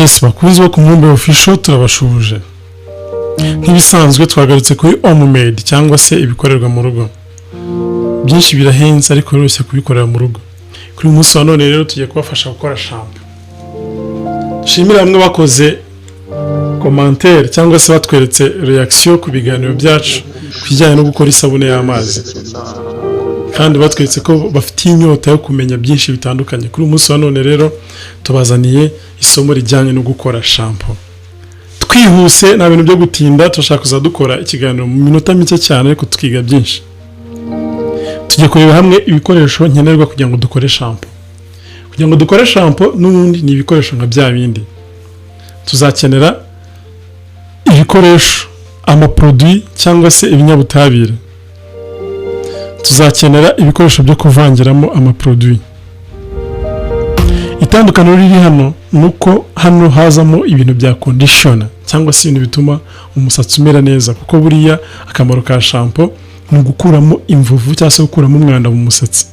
Yes, bakunzi bo ku Mubumbe Official turabashuje. Nk'ibisanzwe twagarutse kuri homemade cyangwa se ibikorerwa mu rugo. Byinshi birahenze ariko biroroshye kubikorera mu rugo. Kuri umunsi wa none rero tugiye kubafasha gukora shampoo. Shimira bamwe bakoze commentaire cyangwa se batweretse reaction ku biganiro byacu kujyanye no gukora isabune y'amazi. Kandi batweretse ko bafite inyota yo kumenya byinshi bitandukanye. Kuri umunsi wa none rero tubazaniye isomo rijyanye no gukora shampoo. Twihuse nta bintu byo gutinda, turashaka kuzadukora ikiganiro mu minota mike cyane ariko tukiga byinshi. Tugiye kureba hamwe ibikoresho nkenerwa kugira ngo dukore shampoo. Kugira ngo dukore shampoo n'ubundi ni ibikoresho nka bya bindi. Tuzakenera ibikoresho, amaproduit cyangwa se ibinyabutabire. Tuzakenera ibikoresho byo kuvangiramo amaproduit. Itandukaniro riri hano nuko hano hazamo ibintu bya conditioner cyangwa se ibintu bituma umusatsi umera neza, kuko buriya akamaro ka shampoo ni gukuramo imvuvu cyangwa se gukuramo umwanda mu musatsi.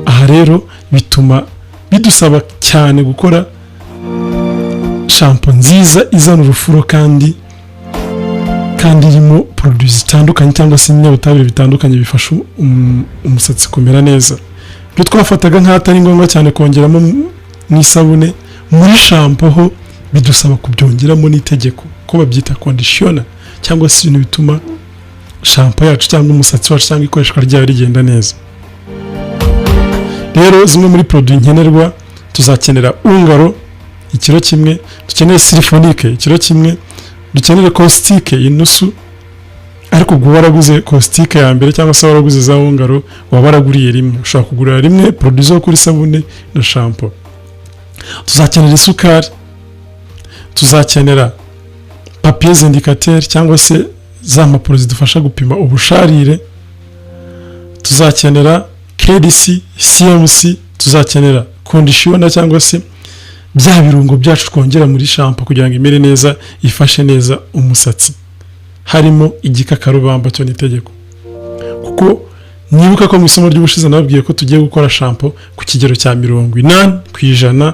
Aha rero bituma bidusaba cyane gukora shampoo nziza izana urufuro kandi irimo produits zitandukanye cyangwa se ibinyabutabire bitandukanye bifasha umusatsi kumera neza. Byo twafataga nk'atari ngombwa cyane kongeramo n'isabune, muri shampoo ho bidusaba kubyongeramo n'itegeko ko babyita conditioner cyangwa se ibintu bituma shampoo yacu cyangwa umusatsi wacu cyangwa ikoreshwa ryayo rigenda neza. Rero zimwe muri produits nkenerwa, tuzakenera ungaro ikiro kimwe, dukeneye silifonike ikiro kimwe, dukeneye caustique inusu, ariko ubwo waraguze caustique ya mbere cyangwa se waraguze za ungaro waba waraguriye rimwe, ushobora kugura rimwe produit zo kuri sabune na shampoo. Tuzakenera isukari, tuzakenera papiers indicateurs cyangwa se za mpapuro zidufasha gupima ubusharire, tuzakenera KDC, CMC, tuzakenera conditioner cyangwa se bya birungo byacu twongera muri shampoo kugira ngo imere neza, ifashe neza umusatsi. Harimo igikakarubamba cyo n'itegeko, kuko nibuka ko mu isomo ry'ubushize nababwiye ko tugiye gukora shampoo ku kigero cya 80%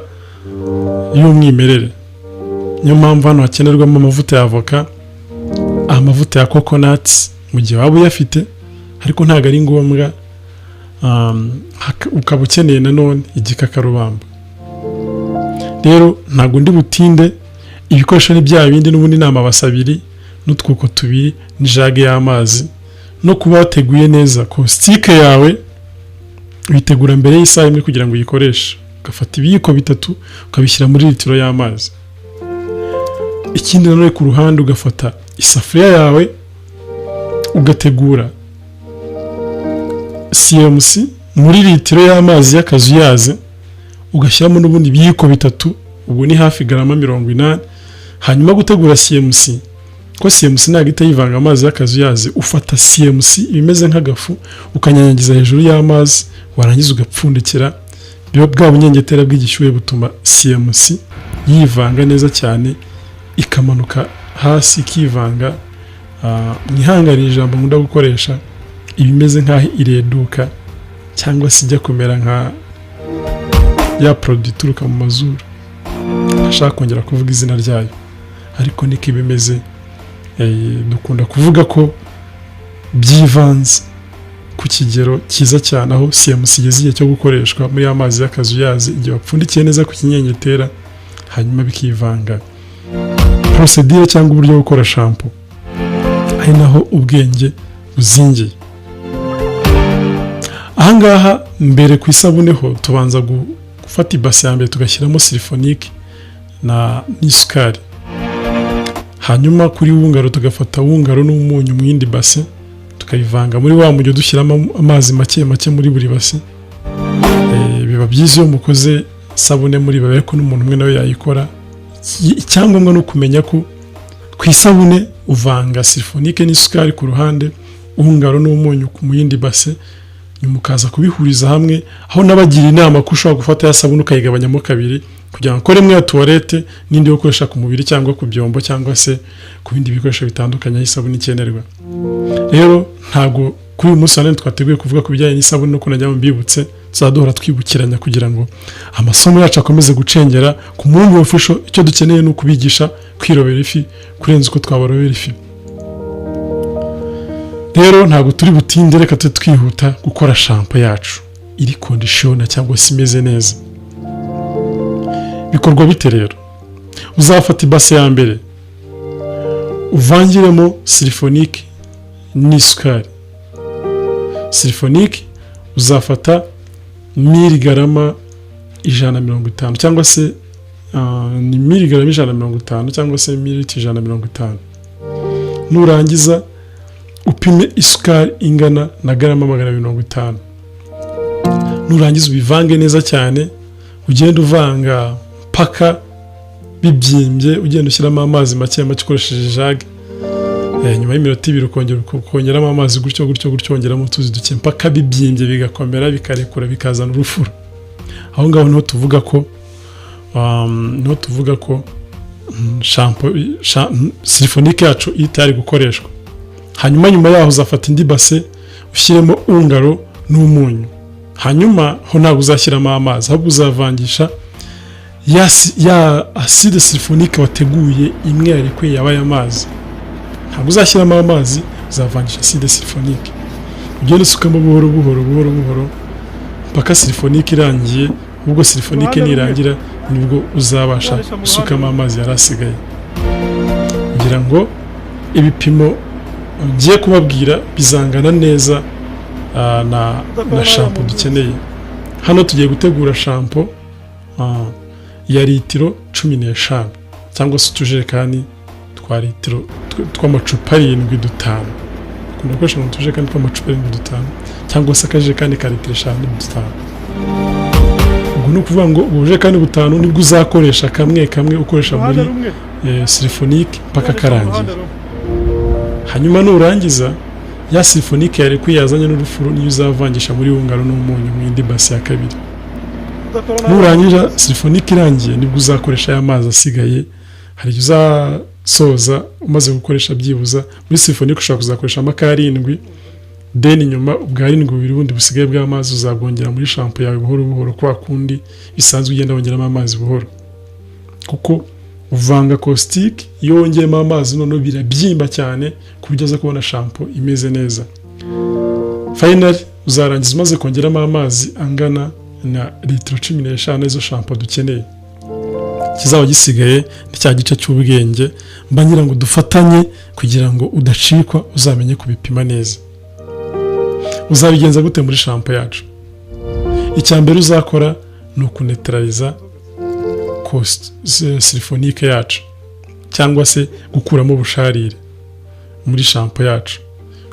y'umwimerere. Niyo mpamvu hano hakenerwamo amavuta ya avoka, amavuta ya coconut mu gihe waba uyafite, ariko ntago ari ngombwa, ukaba ukeneye nanone igikakarubamba. Rero ntago ndi butinde, ibikoresho ni bya bindi n'ubundi nama basabiri n'utwuko tubiri n'ijage y'amazi, no kuba wateguye neza caustique yawe witegura mbere y'isaha imwe kugira ngo uyikoreshe. Ugafata ibiyiko bitatu ukabishyira muri litiro y'amazi. Ikindi nanone ku ruhande ugafata isafuriya yawe ugategura CMC muri litiro y'amazi y'akazuyaze, ugashyiramo n'ubundi ibiyiko bitatu, ubwo ni hafi grama 80. Hanyuma gutegura CMC, ko CMC ntabwo itayivanga amazi y'akazuyaze, ufata CMC ibimeze nk'agafu ukanyanyagiza hejuru y'amazi, warangiza ugapfundikira. Bwa bunyengetera bw'igishyuhe butuma CMC yivanga neza cyane, ikamanuka hasi ikivanga. Mwihanganira ijambo nkunda gukoresha, ibimeze nk'aho ireduka cyangwa se ijya kumera nka ya produit ituruka mu mazuru. Ntashaka kongera kuvuga izina ryayo, ariko niko ibimeze. Dukunda kuvuga ko byivanze ku kigero cyiza cyane, aho CMC igeze igihe cyo gukoreshwa muri amazi y'akazuyazi igihe wapfundikiye neza ku kinyengetera, hanyuma bikivanga. Procedure cyangwa uburyo bwo gukora shampoo, ari naho ubwenge buzingiye. Ahangaha mbere ku isabune ho tubanza gufata ibase ya mbere tugashyiramo silifonike n'isukari. Hanyuma kuri wungaro tugafata wungaro n'umunyu mu yindi base, tukayivanga muri wa mujyo dushyiramo amazi make make muri buri base. Biba byiza iyo mukoze sabune muri babe ko n'umuntu umwe nawe yayikora. Icyangombwa no kumenya ko ku isabune uvanga silifonike n'isukari ku ruhande, wungaro n'umunyu mu yindi base, nyuma ukaza kubihuriza hamwe. Aho nabagira inama ko ushobora gufata ya sabune ukayigabanyamo kabiri kugira ngo ukore imwe ya toilette n'indi yo gukoresha ku mubiri cyangwa ku byombo cyangwa se ku bindi bikoresho bitandukanye y'isabune ikenerwa. Rero ntago kuri uyu munsi twateguye kuvuga ku bijyanye n'isabune no kunajya mu mbibutse, tuzaduhora twibukiranya kugira ngo amasomo yacu akomeze gucengera ku mwumbi official. Icyo dukeneye ni ukubigisha kwirobera ifi kurenza uko twabarobera ifi. Rero ntabwo turi butinde, reka twihuta gukora shampoo yacu iri kondishona cyangwa se imeze neza. Bikorwa bite rero? Uzafata ibase ya mbere uvangiremo silifonike n'isukari. Silifonike uzafata miligarama 150 cyangwa se ni miligarama 150 cyangwa se mililitiro 150. Nurangiza upime isukari ingana na garama 150. Nurangiza ubivange neza cyane, ugenda uvanga paka bibyimbye, ugenda ushyiramo amazi make ukoresheje jage. Nyuma y'iminota 2 ukongeramo amazi gutyo ongeramo utuzi duke mpaka bibyimbye bigakomera bikarekura bikazana urufuro. Aho ngaho niho tuvuga ko shampoo silifonike yacu itari gukoreshwa. Nyuma yaho uzafata indi base ushyiremo ungaro n'umunyu. Hanyuma ho ntabwo uzashyiramo amazi, ahubwo uzavangisha ya acide silifonike wateguye imwe yarekwe yabaye amazi. Ntabwo uzashyiramo amazi, uzavangisha acide silifonike. Ugenda usukamo buhoro mpaka silifonike irangiye. Ubwo silifonike nirangira nibwo uzabasha gusukamo amazi yarasigaye. Kugira ngo ibipimo ugiye kubabwira bizangana neza na shampoo dukeneye. Hano tugiye gutegura shampoo ya litiro 15 cyangwa se utujerekani twa litiro tw'amacupa 7 dutanu. Kuna gukoresha utujerekani tw'amacupa 7 dutanu cyangwa se akajerekani ka litiro 5 dutanu. Ubwo ni ukuvuga ngo ubujerekani butanu nibwo uzakoresha kamwe ukoresha muri silifonike mpaka karangiye. Hanyuma nurangiza ya silifonike yari kwiyazanye n'urufuro niyo uzavangisha muri ungaro n'umunyu mu indi base ya kabiri. Nurangiza silifonike irangiye nibwo uzakoresha ya mazi asigaye. Hari uzasoza umaze gukoresha byibuza muri silifonike ushaka kuzakoresha amaka 7, then nyuma ubwa 7 bubiri bundi busigaye bw'amazi uzagongera muri shampoo yawe buhoro kwa kundi bisanzwe ugenda wongeramo amazi buhoro. Kuko uvanga caustic yongeyemo amazi none birabyimba cyane kubigeza kubona shampoo imeze neza. Finally uzarangiza umaze kongeramo amazi angana na litiro 15 izo shampoo dukeneye. Kizaba gisigaye ni cya gice cy'ubwenge mbangira ngo dufatanye kugira ngo udacikwa uzamenye kubipima neza. Uzabigenza gute muri shampoo yacu? Icyambere uzakora ni ukunetraliza silifonike yacu cyangwa se gukuramo ubusharire muri shampoo yacu.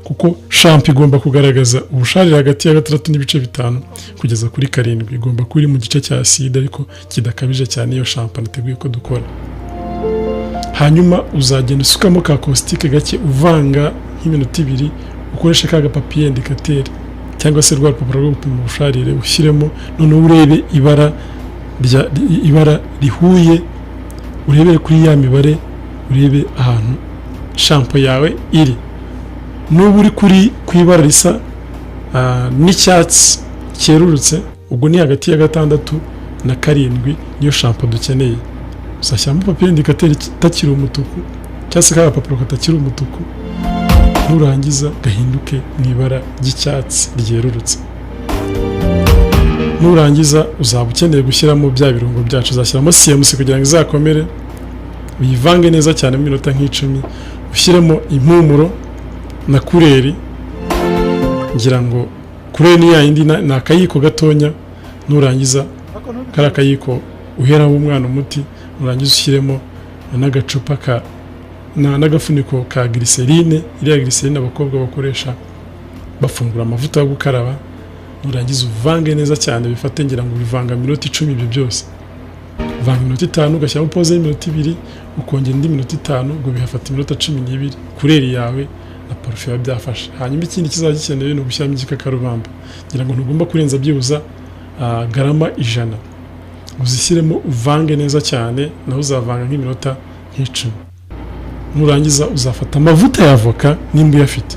Kuko shampoo igomba kugaragaza ubusharire hagati ya 6.5 kugeza kuri 7. Igomba kuri mu gice cya acide ariko kidakabije cyane iyo shampoo nateguye ko dukora. Hanyuma uzagenda usukamo ka caustic gake uvanga nk'iminota 2 ukoresha ka papier indicateur cyangwa se rwa rupapuro rwo gupima ubusharire ushyiremo none urebe ibara rihuye, urebere kuri ya mibare, urebe ahantu shampoo yawe iri. Nubu uri ku ibara risa n'icyatsi cyerurutse, ubwo ni hagati ya 6 na 7 niyo shampoo dukeneye. Uzashyiramo papier indicateur itakiri umutuku cyangwa se ka papuro katakiri umutuku, nurangiza gahinduke mu ibara ry'icyatsi ryerurutse. Nurangiza uzaba ukeneye gushyiramo bya birungo byacu. Uzashyiramo CMC kugira ngo izakomere, uyivange neza cyane mu minota nk'icumi. Ushyiremo impumuro na kureri, ngira ngo kureri ni yindi na akayiko gatonya. Nurangiza kara akayiko uheraho umwana umuti. Nurangiza ushyiremo n'agacupa n'agafuniko ka glycerine. Iriya glycerine abakobwa bakoresha bafungura amavuta yo gukaraba. Nurangiza uvange neza cyane bifate, ngira ngo bivanga minota 10. Ibyo byose vanga minota 5 ugashyiramo pause y'iminota 2 ukongera indi minota 5, ubwo bihafata iminota 12 kureri yawe na parufe byafasha. Hanyuma ikindi kizagikeneye ni ugushyiramo igikakarubamba. Ngira ngo ntugomba kurenza byibuza garama 100. Uzishyiremo uvange neza cyane, naho uzavanga nk'iminota 10. Nurangiza uzafata amavuta ya avoka nimba uyafite,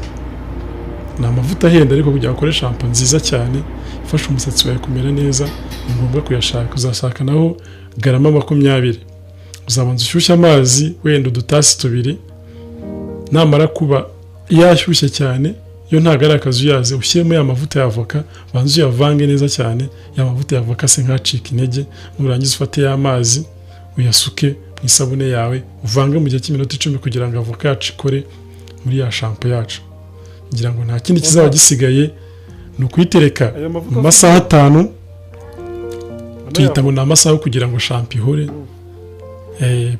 ni amavuta ahenda ariko kugira ngo ukore shampoo nziza cyane ifasha umusatsi wawe kumera neza ni ngombwa kuyashaka. Uzashaka naho garama 20. Uzabanza ushyushye amazi wenda udutasi 2, namara kuba yashyushye cyane yo ntago ari akazuyaze, ushyiremo ya mavuta ya avoka, banza uyavange neza cyane, ya mavuta ya avoka se nkacika intege, nurangiza ufate ya mazi uyasuke mu isabune yawe, uvange mu gihe cy'iminota 10 kugira ngo avoka yacu ikore muri ya shampoo yacu. Ngira ngo nta kindi kizaba gisigaye ni ukuyitereka mu masaha 5, tuyita ngo ni amasaha kugira ngo shampoo ihore,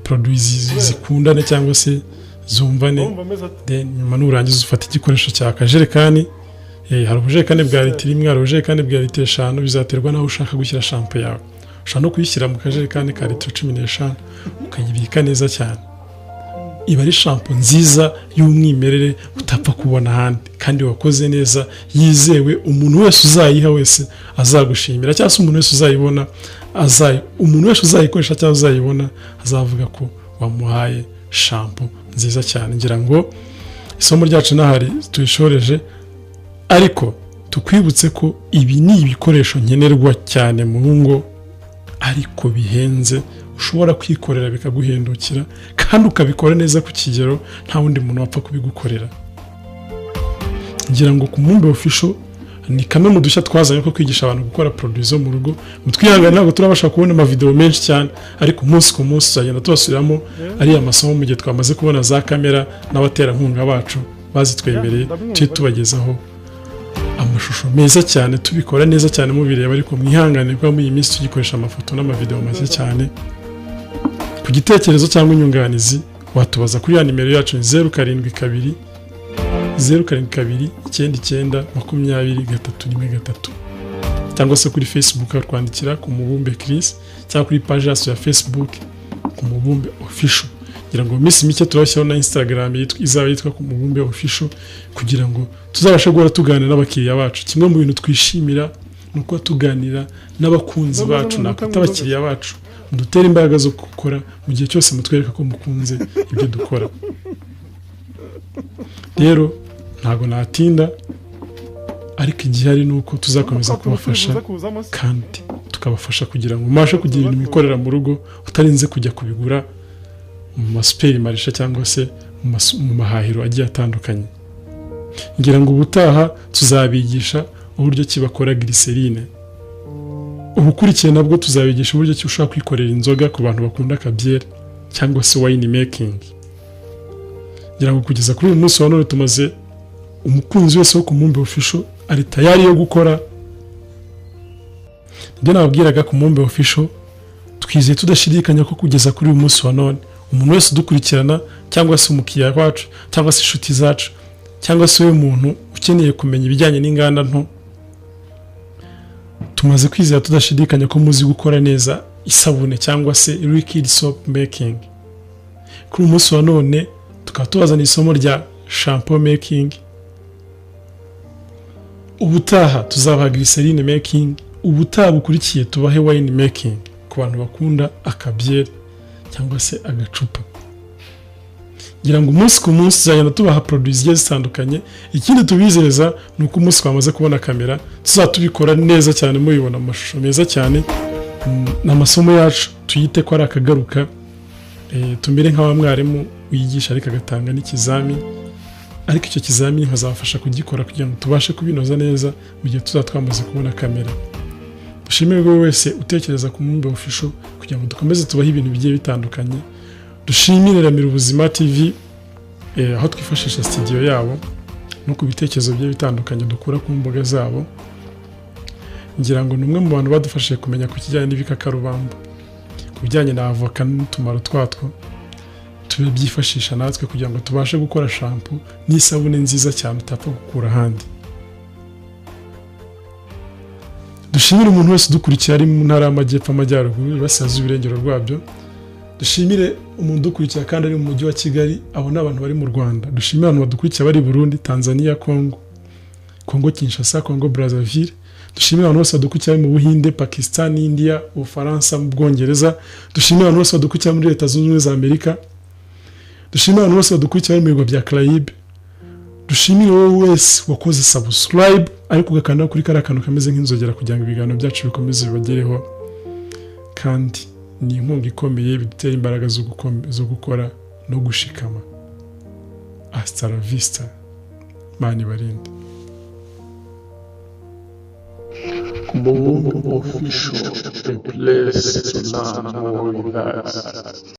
produits zikundane cyangwa se zumvane. Nyuma nurangiza ufata igikoresho cya kajerekani, hari ubujerekani bwa litiro 1, hari ubujerekani bwa litiro 5, bizaterwa naho ushaka gushyira shampoo yawe. Ushaka no kuyishyira mu kajerekani ka litiro 15 ukayibika neza cyane. Iba ari shampoo nziza y'umwimerere utapfa kubona ahandi kandi wakoze neza, yizewe, umuntu wese uzayiha wese azagushimira, cyangwa se umuntu wese uzayibona umuntu wese uzayikoresha cyangwa uzayibona azavuga ko wamuhaye shampoo nziza cyane. Ngira ngo isomo ryacu nahari tuyishoreje, ariko tukwibutse ko ibi ni ibikoresho nkenerwa cyane mu ngo ariko bihenze, ushobora kwikorera bikaguhendukira kandi ukabikora neza ku kigero nta wundi muntu wapfa kubigukorera. Ngira ngo ku Mubumbe Official ni kamwe mu dushya twazanye ko kwigisha abantu gukora produits zo mu rugo. Mutwihangane ntabwo turabasha kubona ama video menshi cyane, ariko umunsi ku munsi tuzagenda tubasubiramo ari amasomo mu gihe twamaze kubona za kamera n'abaterankunga bacu bazitwemereye tujye tubagezaho amashusho meza cyane, tubikora neza cyane mubireba, ariko mwihangane kuba muri iyi minsi tugikoresha amafoto n'amavideo make cyane. Ku gitekerezo cyangwa inyunganizi watubaza kuri ya nimero yacu 072 072 99 20 cyangwa se kuri Facebook twandikira ku Mubumbe Chris, cyangwa kuri page yacu ya Facebook ku Mubumbe Official. Ngira ngo minsi mike turashyiraho na Instagram izaba yitwa ku Mubumbe Official kugira ngo tuzabashe guhora tuganira n'abakiriya bacu. Kimwe mu bintu twishimira nuko tuganira n'abakunzi bacu nakwita abakiriya bacu, mudutera imbaraga zo gukora mu gihe cyose mutwereka ko mukunze ibyo dukora. Rero ntago natinda, ariko igihe ari nuko tuzakomeza kubafasha kandi tukabafasha kugira ngo mubashe kugira ibintu bikorera mu rugo utarinze kujya kubigura mu masuperi marisha cyangwa se mu mahahiro agiye atandukanye. Ngira ngo ubutaha tuzabigisha uburyo ki bakora glycerine. Ubukurikiye nabwo tuzabigisha uburyo ki ushaka kwikorera inzoga ku bantu bakunda kabyere cyangwa se wine making. Ngira ngo kugeza kuri uyu munsi wa none tumaze umukunzi wese wo ku Mubumbe Official ari tayari yo gukora. Njye nababwiraga ku Mubumbe Official twizeye tudashidikanya ko kugeza kuri uyu munsi wa none umuntu wese udukurikirana cyangwa se umukiriya wacu cyangwa se inshuti zacu cyangwa se we muntu ukeneye kumenya ibijyanye n'inganda nto, tumaze kwizera tudashidikanya ko muzi gukora neza isabune cyangwa se liquid soap making. Kuri uyu munsi wa none tukaba tubazana isomo rya shampoo making, ubutaha tuzabaha glycerine making, ubutaha bukurikiye tubahe wine making ku bantu bakunda akabyere cyangwa se agacupa. Ngira ngo umunsi ku munsi tuzagenda tubaha produits zigiye zitandukanye. Ikindi tubizeza ni uko umunsi twamaze kubona kamera tuzatubikora neza cyane, mubibona amashusho meza cyane. N'amasomo yacu tuyite ko ari akagaruka, tumere nk'aba mwarimu wigisha ariko agatanga n'ikizamini, ariko icyo kizamini nkazabafasha kugikora kugira ngo tubashe kubinoza neza mu gihe twamaze kubona kamera. Dushimire buri wese utekereza ku Mubumbe Official kugira ngo dukomeze tubahe ibintu bigiye bitandukanye. Dushimire Ramira Ubuzima TV aho twifashisha studio yabo no ku bitekerezo bigiye bitandukanye dukura ku mbuga zabo. Ngira ngo numwe mu bantu badufashije kumenya ku kijyanye n'ibikakarubamba, ku bijyanye na avoka n'utumaro twatwo, tubyifashisha natwe kugira ngo tubashe gukora shampoo n'isabune nziza cyane utapfa gukura ahandi. Dushimire umuntu wese udukurikira ari mu ntara y'Amajyepfo, Amajyaruguru, Iburasirazuba, Iburengero rwabyo. Dushimire umuntu udukurikira kandi ari mu mujyi wa Kigali, abo ni abantu bari mu Rwanda. Dushimire abantu badukurikira bari Burundi, Tanzania, Congo Kinshasa, Congo Brazzaville. Dushimire abantu bose badukurikira bari mu Buhinde, Pakistan, India, Ubufaransa, mu Bwongereza. Dushimire abantu bose badukurikira muri Leta Zunze Ubumwe za Amerika. Dushimire abantu bose badukurikira bari mu bigo bya Caraïbes, dushimire wowe wese wakoze subscribe ariko ugakanda kuri kariya kantu kameze nk'inzogera kugira ngo ibiganiro byacu bikomeze bibagereho, kandi ni inkunga ikomeye bidutera imbaraga zo gukora no gushikama. Hasta la vista, Imana ibarinde. Moon Official, a place to learn more with us.